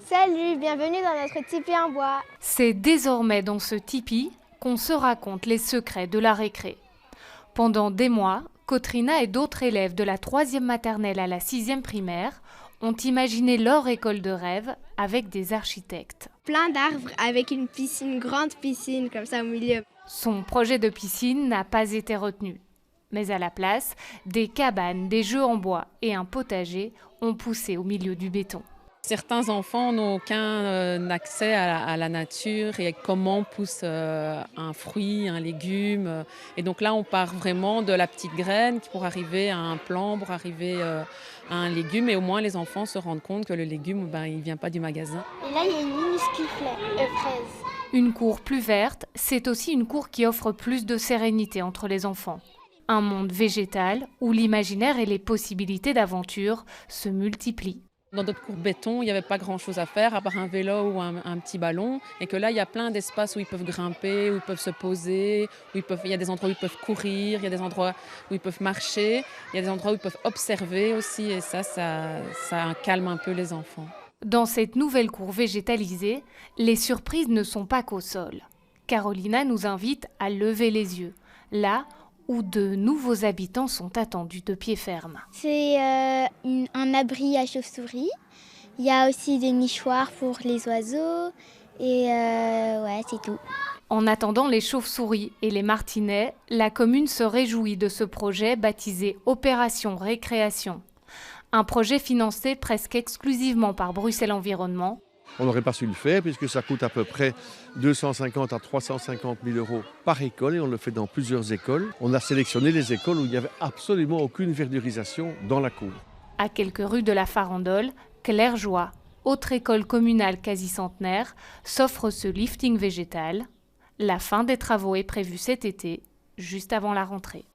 Salut, bienvenue dans notre tipi en bois. C'est désormais dans ce tipi qu'on se raconte les secrets de la récré. Pendant des mois, Katrina et d'autres élèves de la 3e maternelle à la 6e primaire ont imaginé leur école de rêve avec des architectes. Plein d'arbres avec une piscine, une grande piscine comme ça au milieu. Son projet de piscine n'a pas été retenu. Mais à la place, des cabanes, des jeux en bois et un potager ont poussé au milieu du béton. Certains enfants n'ont aucun accès à la nature et comment pousse un fruit, un légume. Et donc là, on part vraiment de la petite graine pour arriver à un plant, pour arriver à un légume. Et au moins, les enfants se rendent compte que le légume, il ne vient pas du magasin. Et là, il y a une minuscule fraise. Une cour plus verte, c'est aussi une cour qui offre plus de sérénité entre les enfants. Un monde végétal où l'imaginaire et les possibilités d'aventure se multiplient. Dans notre cours béton, il n'y avait pas grand-chose à faire, à part un vélo ou un petit ballon. Et que là, il y a plein d'espaces où ils peuvent grimper, où ils peuvent se poser, il y a des endroits où ils peuvent courir, il y a des endroits où ils peuvent marcher, il y a des endroits où ils peuvent observer aussi. Et ça calme un peu les enfants. Dans cette nouvelle cour végétalisée, les surprises ne sont pas qu'au sol. Carolina nous invite à lever les yeux, là où de nouveaux habitants sont attendus de pied ferme. C'est un abri à chauves-souris. Il y a aussi des nichoirs pour les oiseaux. Et ouais, c'est tout. En attendant les chauves-souris et les martinets, la commune se réjouit de ce projet baptisé Opération Récréation. Un projet financé presque exclusivement par Bruxelles Environnement. On n'aurait pas su le faire puisque ça coûte à peu près 250 à 350 000 euros par école et on le fait dans plusieurs écoles. On a sélectionné les écoles où il n'y avait absolument aucune verdurisation dans la cour. À quelques rues de la Farandole, Clairjoie, autre école communale quasi centenaire, s'offre ce lifting végétal. La fin des travaux est prévue cet été, juste avant la rentrée.